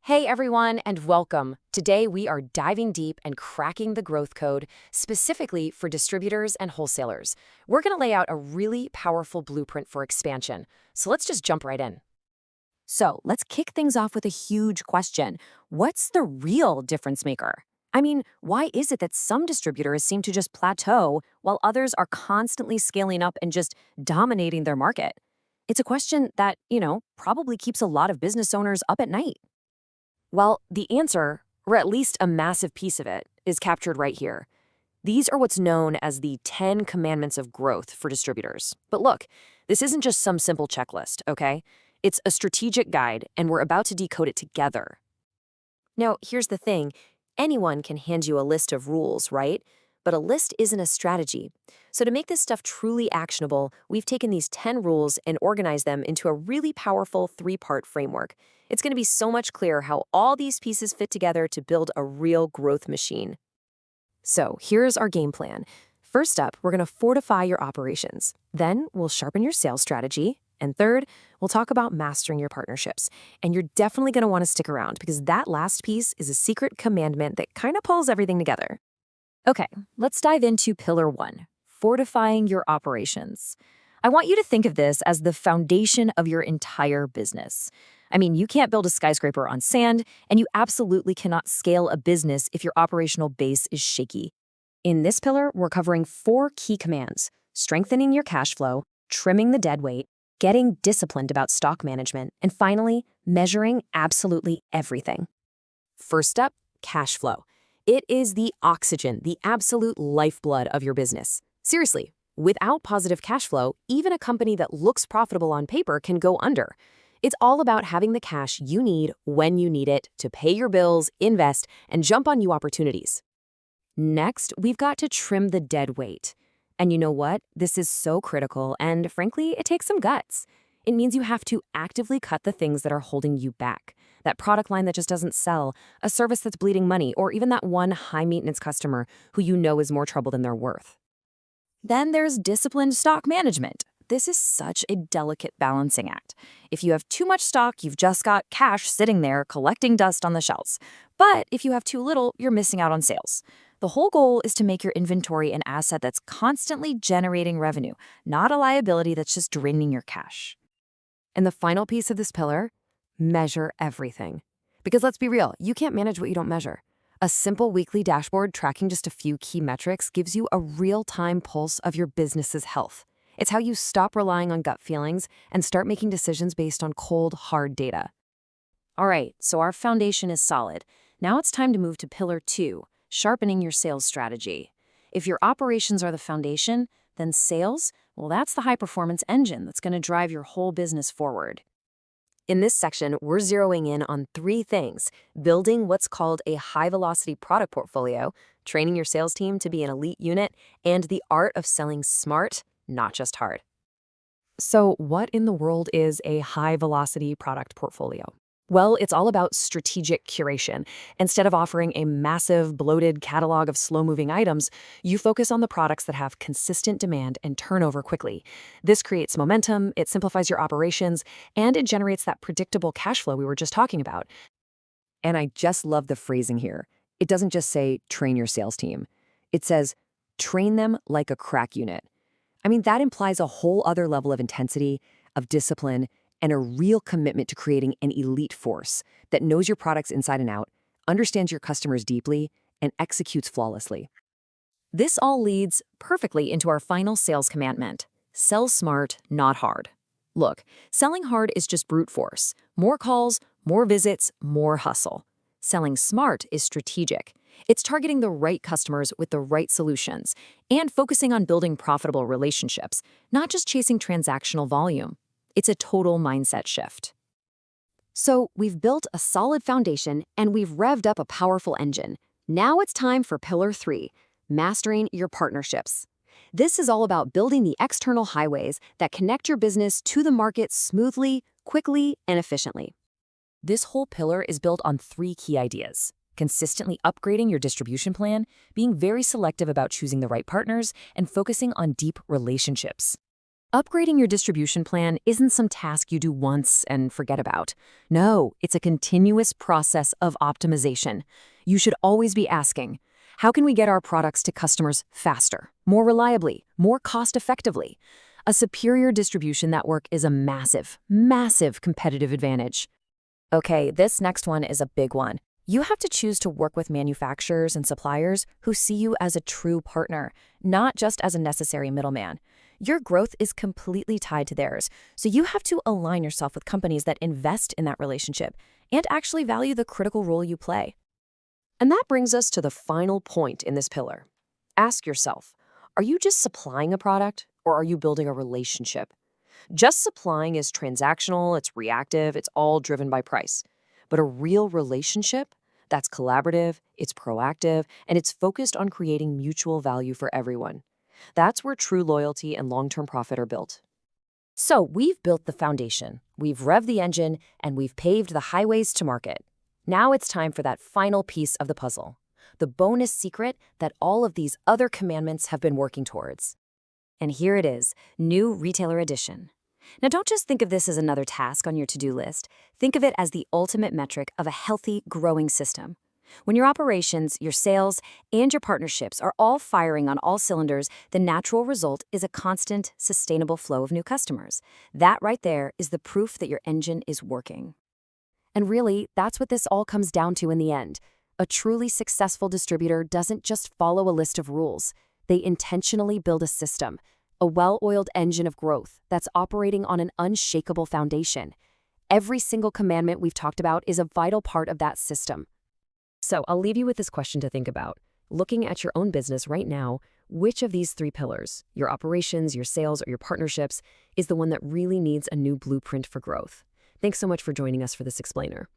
Hey everyone, and welcome. Today we are diving deep and cracking the growth code specifically for distributors and wholesalers. We're going to lay out a really powerful blueprint for expansion. So let's just jump right in. So let's kick things off with a huge question. What's the real difference maker? I mean, why is it that some distributors seem to just plateau while others are constantly scaling up and just dominating their market? It's a question that, probably keeps a lot of business owners up at night. Well, the answer, or at least a massive piece of it, is captured right here. These are what's known as the 10 commandments of growth for distributors. But look, this isn't just some simple checklist, okay? It's a strategic guide, and we're about to decode it together. Now, here's the thing. Anyone can hand you a list of rules, right? But a list isn't a strategy. So to make this stuff truly actionable, we've taken these 10 rules and organized them into a really powerful 3-part framework. It's going to be so much clearer how all these pieces fit together to build a real growth machine. So here's our game plan. First up, we're going to fortify your operations. Then we'll sharpen your sales strategy. And third, we'll talk about mastering your partnerships. And you're definitely going to want to stick around because that last piece is a secret commandment that kind of pulls everything together. Okay, let's dive into Pillar 1, fortifying your operations. I want you to think of this as the foundation of your entire business. I mean, you can't build a skyscraper on sand, and you absolutely cannot scale a business if your operational base is shaky. In this pillar, we're covering 4 key commands: strengthening your cash flow, trimming the dead weight, getting disciplined about stock management, and finally, measuring absolutely everything. First up, cash flow. It is the oxygen, the absolute lifeblood of your business. Seriously, without positive cash flow, even a company that looks profitable on paper can go under. It's all about having the cash you need when you need it to pay your bills, invest, and jump on new opportunities. Next, we've got to trim the dead weight. And you know what? This is so critical, and frankly, it takes some guts. It means you have to actively cut the things that are holding you back. That product line that just doesn't sell, a service that's bleeding money, or even that one high-maintenance customer who you know is more trouble than they're worth. Then there's disciplined stock management. This is such a delicate balancing act. If you have too much stock, you've just got cash sitting there collecting dust on the shelves. But if you have too little, you're missing out on sales. The whole goal is to make your inventory an asset that's constantly generating revenue, not a liability that's just draining your cash. And the final piece of this pillar, measure everything. Because let's be real, you can't manage what you don't measure. A simple weekly dashboard tracking just a few key metrics gives you a real-time pulse of your business's health. It's how you stop relying on gut feelings and start making decisions based on cold, hard data. All right, so our foundation is solid. Now it's time to move to Pillar 2, sharpening your sales strategy. If your operations are the foundation, then sales, well, that's the high-performance engine that's going to drive your whole business forward. In this section, we're zeroing in on 3 things: building what's called a high-velocity product portfolio, training your sales team to be an elite unit, and the art of selling smart, not just hard. So what in the world is a high-velocity product portfolio? Well, it's all about strategic curation. Instead of offering a massive, bloated catalog of slow-moving items, you focus on the products that have consistent demand and turnover quickly. This creates momentum, it simplifies your operations, and it generates that predictable cash flow we were just talking about. And I just love the phrasing here. It doesn't just say, train your sales team. It says, train them like a crack unit. I mean, that implies a whole other level of intensity, of discipline, and a real commitment to creating an elite force that knows your products inside and out, understands your customers deeply, and executes flawlessly. This all leads perfectly into our final sales commandment: sell smart, not hard. Look, selling hard is just brute force. More calls, more visits, more hustle. Selling smart is strategic. It's targeting the right customers with the right solutions and focusing on building profitable relationships, not just chasing transactional volume. It's a total mindset shift. So we've built a solid foundation and we've revved up a powerful engine. Now it's time for Pillar 3, mastering your partnerships. This is all about building the external highways that connect your business to the market smoothly, quickly, and efficiently. This whole pillar is built on 3 key ideas: consistently upgrading your distribution plan, being very selective about choosing the right partners, and focusing on deep relationships. Upgrading your distribution plan isn't some task you do once and forget about. No, it's a continuous process of optimization. You should always be asking, how can we get our products to customers faster, more reliably, more cost-effectively? A superior distribution network is a massive, massive competitive advantage. Okay, this next one is a big one. You have to choose to work with manufacturers and suppliers who see you as a true partner, not just as a necessary middleman. Your growth is completely tied to theirs, so you have to align yourself with companies that invest in that relationship and actually value the critical role you play. And that brings us to the final point in this pillar. Ask yourself, are you just supplying a product or are you building a relationship? Just supplying is transactional, it's reactive, it's all driven by price. But a real relationship, that's collaborative, it's proactive, and it's focused on creating mutual value for everyone. That's where true loyalty and long-term profit are built. So we've built the foundation, we've revved the engine, and we've paved the highways to market. Now it's time for that final piece of the puzzle, the bonus secret that all of these other commandments have been working towards. And here it is, new retailer edition. Now don't just think of this as another task on your to-do list. Think of it as the ultimate metric of a healthy, growing system. When your operations, your sales, and your partnerships are all firing on all cylinders, the natural result is a constant, sustainable flow of new customers. That right there is the proof that your engine is working. And really, that's what this all comes down to in the end. A truly successful distributor doesn't just follow a list of rules. They intentionally build a system, a well-oiled engine of growth that's operating on an unshakable foundation. Every single commandment we've talked about is a vital part of that system. So I'll leave you with this question to think about. Looking at your own business right now, which of these three pillars, your operations, your sales, or your partnerships, is the one that really needs a new blueprint for growth? Thanks so much for joining us for this explainer.